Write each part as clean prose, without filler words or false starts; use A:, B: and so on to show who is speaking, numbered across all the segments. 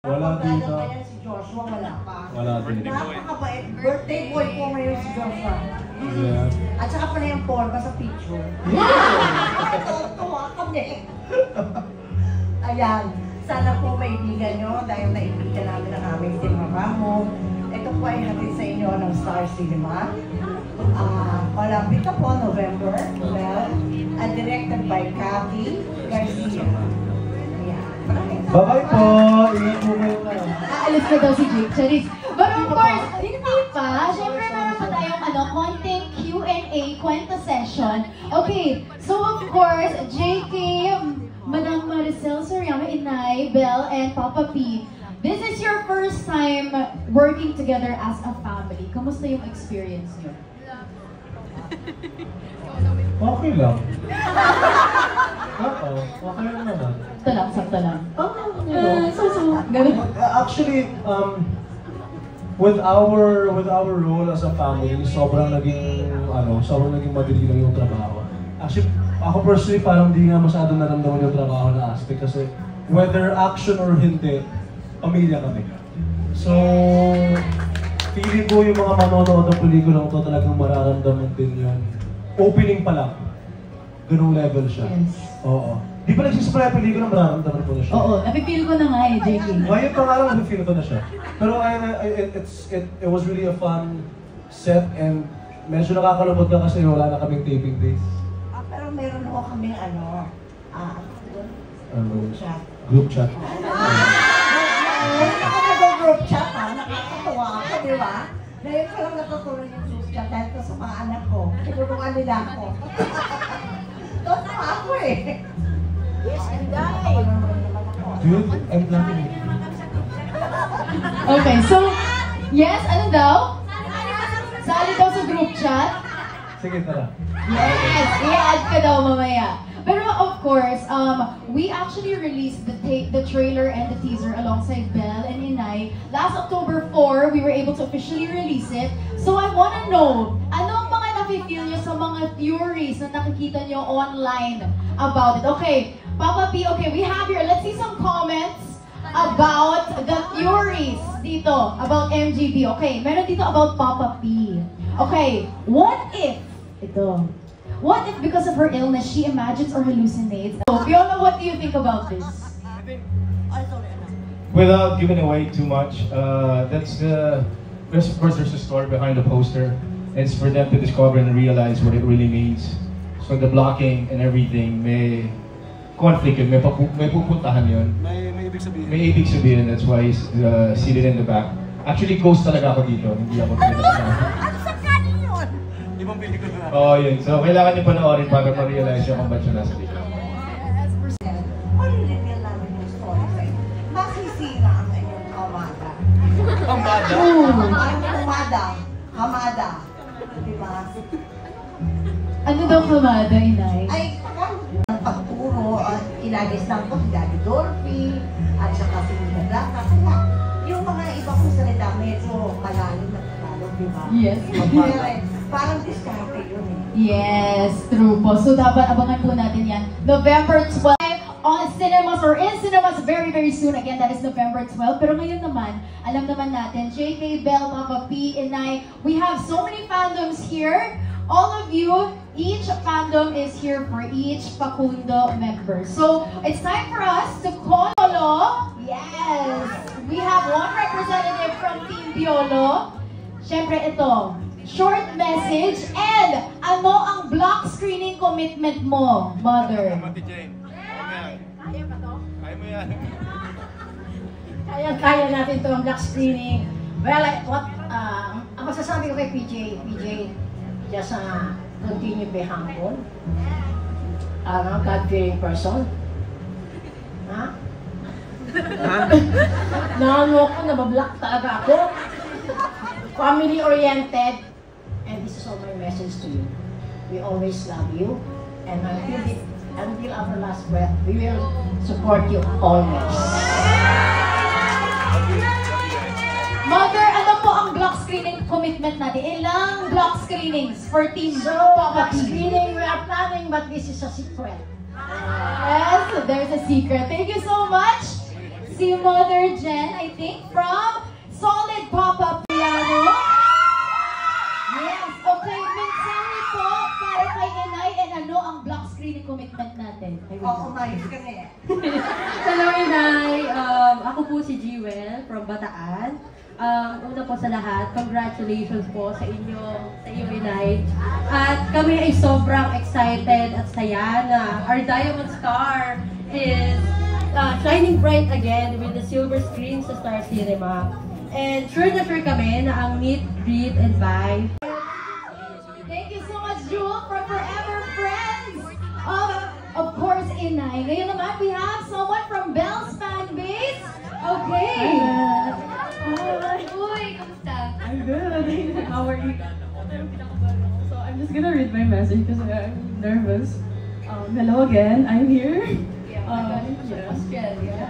A: Wala dito.
B: Kaya si Joshua, wala pa.
A: Wala din.
B: Napakabait. Birthday boy po ngayon si Joshua.
A: Yeah.
B: At saka pala yung forma sa picture. Tuwa kami. Ayan. Sana po maibigan nyo dahil naibigan namin ang aming tinamamo. Ito po ay hatid sa inyo ng Star Cinema. Malapit na po, November 12. And directed by Kathy Garcia.
A: Bye-bye po! Ingat po kayo na.
C: Aalis na daw si Jake Charis. But of course, hindi pa. Siyempre, meron pa tayong konting Q&A, kwento session. Okay, so of course, JK, Madam Maricel Soriano, Inay, Belle, and Papa P. This is your first time working together as a family. Kamusta yung experience niyo?
A: Okay lang. Oo, okay lang naman.
C: Sakta lang.
A: Ganun. Actually, with our role as a family, sobrang naging madali lang yung trabaho. Actually, ako personally parang di nga masyadong naramdaman yung trabaho na aspect kasi whether action or hindi, pamilya kami. So, feeling ko yung mga manonood ng pelikulang to talagang mararamdaman din yun. Opening pa lang, ganung level siya.
C: Yes.
A: Oo. Di pa nagsisimula yung pelikula, mararamdaman ko na siya.
C: Oo, napipil ko na nga JK.
A: Ngayon pa nga lang, napipil ko na siya. Pero it was really a fun set and medyo nakakalungkot na kasi wala na kaming taping days.
B: Pero meron ako kaming
A: Group chat.
B: Meron ako nag-group chat nakakatawa ako, di ba? Ngayon ko lang natutunan yung group chat dahil ko sa mga anak ko. Tinulungan nila ako. Totoo ako eh. Yes, and die.
A: Dude, I'm loving it.
C: Okay, so, yes, ano daw? Sali daw sa group chat?
A: Sige, tara.
C: Yes, i-add ka daw mamaya. Pero of course, we actually released the trailer and the teaser alongside Belle and Inay. Last October 4, we were able to officially release it. So I wanna know, anong mga nafe-feel nyo sa mga theories na nakikita nyo online about it? Okay, Papa P, okay, we have here, let's see some comments about the theories dito, about MGB. Okay, meron dito about Papa P. Okay, what if, what if because of her illness, she imagines or hallucinates? So, Fiona, what do you think about this?
D: Without giving away too much, of course there's a story behind the poster. It's for them to discover and realize what it really means. So the blocking and everything, may conflict yun, may pupuntahan yun.
A: May ibig sabihin.
D: May ibig sabihin, that's why he's seated in the back. Actually, ghost talaga ako dito, hindi ako
A: Ibang pelikula na.
D: Oo, yun. So, kailangan niyo panoorin para ma-realize yung kung ba't siya nasa dito.
B: Malilipil namin yung story sa'yo. Masisira ang inyong kamada.
A: Kamada?
B: Kamada. Diba?
C: Ano daw kamada, Inay?
B: Ay, ang pagturo, inagis lang ko si Daddy Dolphy, at saka si Luna Blanc. Kasi nga, yung mga iba kong salita, medyo malalim na Tagalog, diba?
C: Yes.
B: Parang diskarte yun eh.
C: Yes, true po. So dapat abangan po natin yan. November 12 on cinemas or in cinemas very, very soon. Again, that is November 12. Pero ngayon naman, alam naman natin, JK, Belle, Papa P, Inay, we have so many fandoms here. All of you, each fandom is here for each Facundo member. So it's time for us to call Piolo. Yes! We have one representative from Team Piolo. Siyempre ito, short message, and ano ang block screening commitment mo, Mother?
D: Kaya ba to? Kaya mo yan.
E: Kaya natin ito ang black screening. Well, ang masasabi ko kay PJ, just continue be humble. God-fearing person. Ha? Naano ako, nabablock talaga ako. Family-oriented. And this is all my message to you. We always love you. And until our last breath, we will support you always.
C: Mother, ano po ang block screening commitment natin? Ilang block screenings for Team
E: Black
C: Papa P?
E: screening, we are planning, but this is a secret.
C: Yes, there's a secret. Thank you so much. si Mother Jen, I think, from Solid Pop-Up Piano. Yes, okay, mensahe po para kay Inay and ano ang block screening commitment natin.
B: Oo, umayos kami.
F: Hello, Inay! Ako po si Jewel from Bataan. Una po sa lahat, congratulations po sa iyo, Inay. At kami ay sobrang excited at saya na our Diamond Star is shining bright again with the silver screen sa Star Cinema. And sure na sure kami na ang meet, greet, and buy.
C: Thank you so much, Jewel, from Forever Friends. Of course, Inay. Ngayon naman, we have someone from Belle's fan base. Okay.
G: Hi.
C: Uy, kamusta?
G: I'm good. How are you? So I'm just gonna read my message because I'm nervous. Hello again. I'm here. Yes.
C: Australia.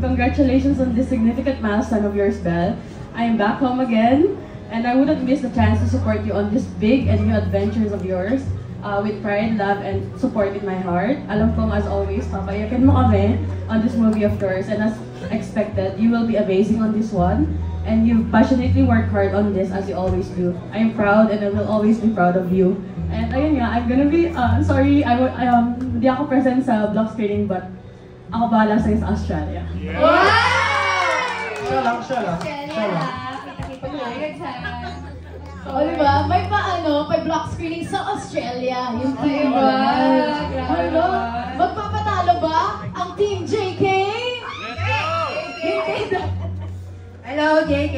G: Congratulations on this significant milestone of yours, Belle. I am back home again, and I wouldn't miss the chance to support you on this big and new adventures of yours. With pride, love, and support in my heart. Alam kong as always, papayakin mo kami on this movie of yours, and as expected, you will be amazing on this one. And you passionately work hard on this as you always do. I am proud and I will always be proud of you. And ayun nga, I'm gonna be, sorry, hindi ako present sa block screening, but ako bahala sa Australia.
C: Wow!
A: Siya lang.
C: O, diba? May block screening sa Australia. Yung team. Diba? Magpapatalo ba ang Team JK? Let's go!
F: Hello, JK!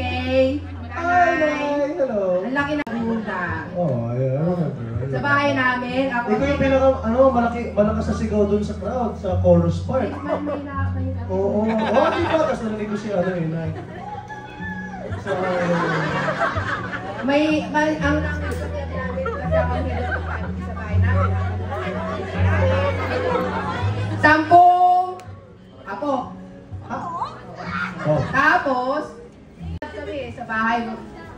A: Hi, hello.
F: Ang laki na punta.
A: Oh, yeah, I remember.
F: Sa bahay namin, ako...
A: Ikaw yung malakas sa sigaw dun sa crowd, sa chorus part. Oo, di ba? Tapos narinig ko si Inay. So,
F: ang kasi ako sa bahay namin. 10 ako.
A: oh.
F: Tapos, kami sa bahay,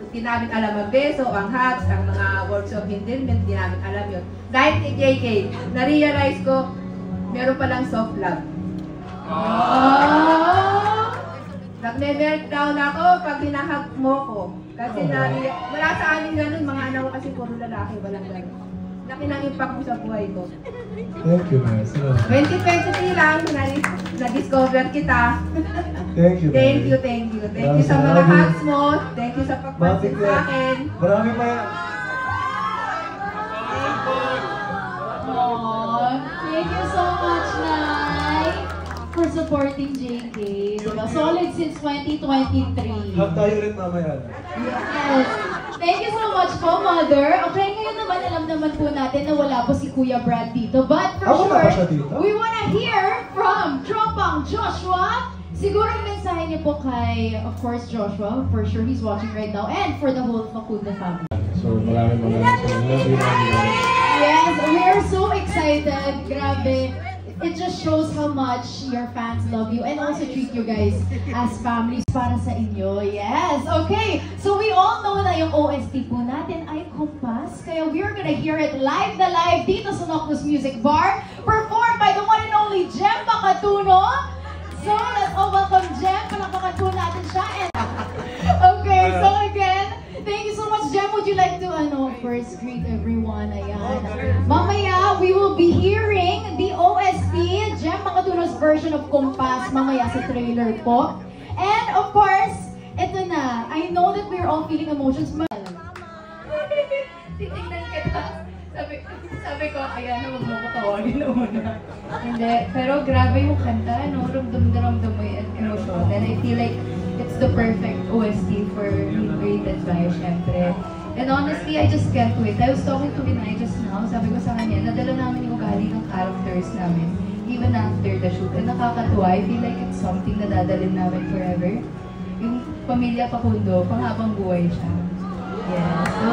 F: hindi namin alam ang beso, ang hats, ang mga works of endearment, hindi namin alam yun. Dahil kay JK, na-realize ko, meron palang soft love. Nagme-meltdown ako pag hinahag mo ko. Kasi wala sa amin ganun, mga anak ko kasi puro lalaki, walang ganun. Laki ng impact mo sa buhay ko.
A: Thank you, man.
F: 2023 lang, na-discover kita.
A: Thank you, man.
F: Thank you. Thank you sa mga hugs mo. Thank you sa pagpansin sa akin.
A: Marami pa yan.
C: Thank you so much, Nay, for supporting JK. Diba? Solid since 2023.
A: Hug tayo ulit mamaya.
C: Yes. Thank you so much po, Mother. Okay, ngayon naman alam naman po natin na wala po si Kuya Brad dito. But for
A: wala ba siya
C: sure,
A: dito?
C: we wanna hear from Tropang Joshua. Siguro ang mensahe niyo po kay, of course, Joshua. For sure, he's watching right now. And for the whole Facunda family.
D: So maraming love you.
C: Yes, we are so excited. Grabe. It just shows how much your fans love you and also treat you guys as families para sa inyo. Yes, okay. So we all know na yung OST po natin ay Kompas. Kaya we're gonna hear it live na live dito sa Noctus Music Bar. Performed by the one and only Jem Makatuno. So let's all welcome Jem. Palakpakan po natin siya. Okay, so again, thank you so much, Jem. Would you like to, first greet everyone? Ayan. Mamaya, we will be hearing the OST, Jem Makatuno's version of Kompas, mamaya sa trailer po. And of course, eto na. I know that we're all feeling emotions.
F: Titignan kita. Sabi ko, ayan na, huwag mo ko tawagin na una. Hindi, pero grabe yung kanta, no? Ramdam mo yung emosyon. And I feel like it's the perfect OST for Created by, syempre. And honestly, I just can't wait. I was talking to Inay just now, sabi ko sa kanya, nadala namin yung ugali ng characters namin, even after the shoot. And nakakatuwa, I feel like it's something na dadalhin namin forever. Yung pamilya Facundo, panghabang buhay siya. Yes. So,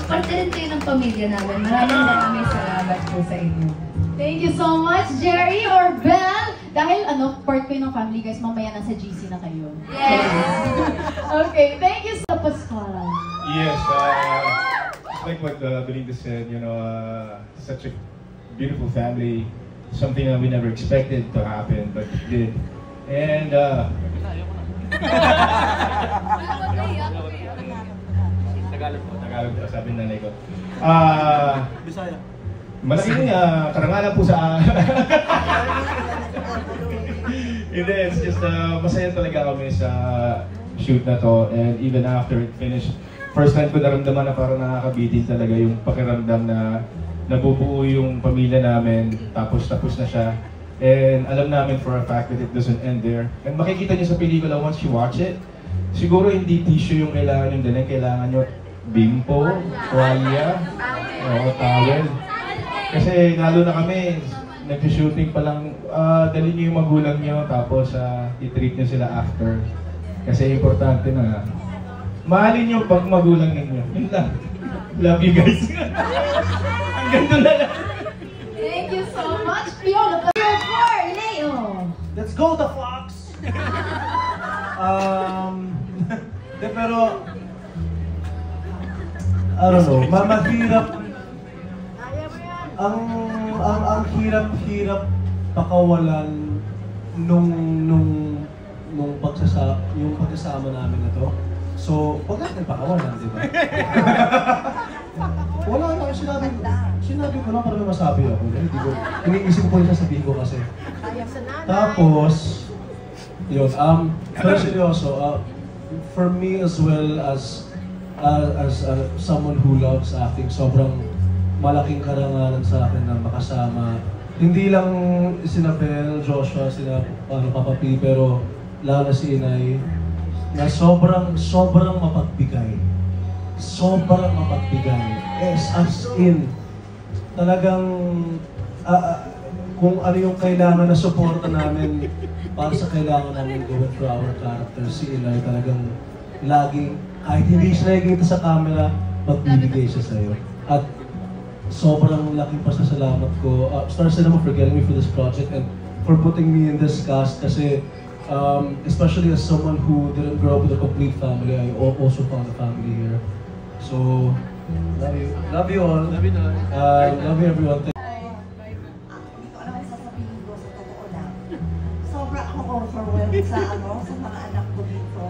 F: parte rin kayo ng pamilya namin. Maraming salamat po sa inyo.
C: Thank you so much, Jerry or Belle. Dahil part ko ng family guys, mamaya nasa GC na kayo.
F: Yes!
C: Okay, thank you so much, Pascal.
D: Yes, just like what Belinda said, such a beautiful family, something that we never expected to happen, but it did. And Tagalog po, sabi ng nanay ko.
A: Bisaya.
D: Malaking karangalan po sa... Hindi, it's just masaya talaga kami sa shoot na to. And even after it finished, first time ko naramdaman na parang nakakabitin talaga yung pakiramdam na nabubuo yung pamilya namin, tapos na siya. And alam namin for a fact that it doesn't end there. And makikita niyo sa pelikula once you watch it, siguro hindi tissue yung kailangan yung dalhin, kailangan nyo bimpo, tuwalya, towel. Kasi lalo na kami, nag-shooting pa lang, dalhin nyo yung magulang nyo, tapos i-treat nyo sila after. Kasi importante na, mahalin nyo pag magulang ninyo. Yun lang. Love you guys. Hanggang doon na lang.
C: Thank you so much, Fiona. For Leo.
A: Let's go, the Fox! Pero, I don't know, mahirap. Ang hirap pakawalan yung pagsasama namin na to. So, wag natin pakawalan, di ba? Wala na, sinabi ko lang para may masabi ako. Iniisip ko yung sasabihin ko kasi. Tapos, yun, pero seryoso, for me as well as someone who loves acting, sobrang malaking karangalan sa akin na makasama. Hindi lang sina Bel, Joshua, sina Papa P, pero lalo na si Inay, na sobrang mapagbigay. Sobrang mapagbigay. As in, talagang kung ano yung kailangan na suporta namin para sa kailangan namin gawin for our character, si Inay talagang laging, kahit hindi siya nakikita sa camera, magbibigay siya sa'yo. At sobrang laking pasasalamat ko, Star Cinema, for getting me for this project and for putting me in this cast kasi especially as someone who didn't grow up with a complete family, I also found a family here. So, love you. Love you all. Love you, love you everyone.
B: Hindi ko alam ang sasabihin ko sa totoo lang. Sobra akong overwhelmed sa mga anak ko dito.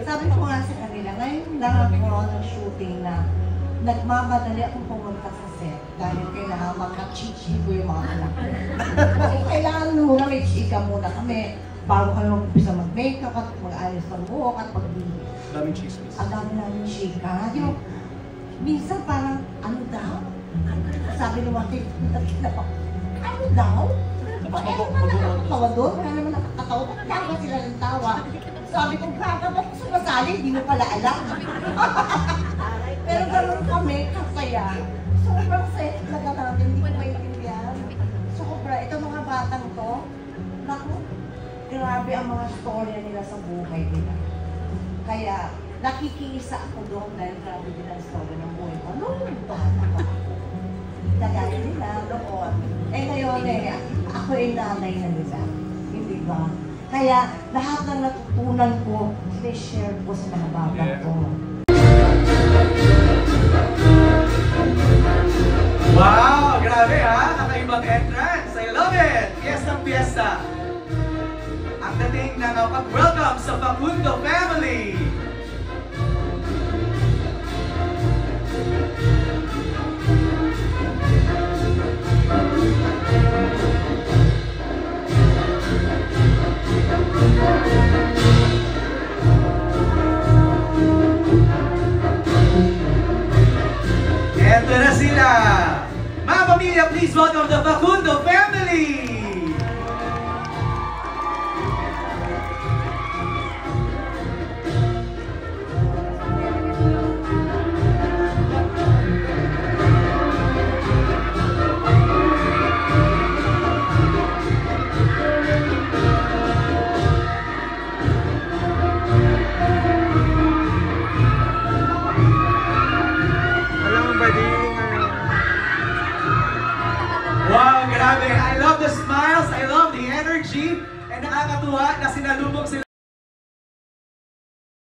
B: Sabi ko nga sa kanila, ngayon lang ako ng shooting na nagmamadali akong pumunta sa set dahil kailangan makachichi ko yung mga anak ko. Kailangan muna may chika muna kami bago kami mag-umpisa mag-makeup at mag-ayos ng buhok at pag-bihis.
A: Daming chismis.
B: Ang dami namin chika. Yung, minsan parang, ano daw? Sabi ni Waki, ano daw? Ano naman nakakatawa doon? Wala naman nakakatawa. Tawa sila ng tawa. Sabi ko, gaga, ba't sumasali? Hindi mo pala alam. Pero ganoon kami, kasaya. Sobrang saya talaga namin, hindi ko maintindihan. Sobra, itong mga batang to, naku, grabe ang mga storya nila sa buhay nila. Kaya, nakikiisa ako doon dahil grabe din ang story ng buhay ko. Nung bata pa ako, nagaya nila noon. Eh ngayon ako ay nanay na nila. Hindi ba? Kaya, lahat ng natutunan ko, share ko sa mga batang ko.
H: Wow! Grabe ha! Nakaibang entrance! I love it! Fiestang fiesta! Ang dating na pag-welcome sa Facundo family! Eto na sila! Mga pamilya, please welcome the Facundo family! Wow, grabe! I love the smiles, I love the energy, and nakakatuwa na sinalubog sila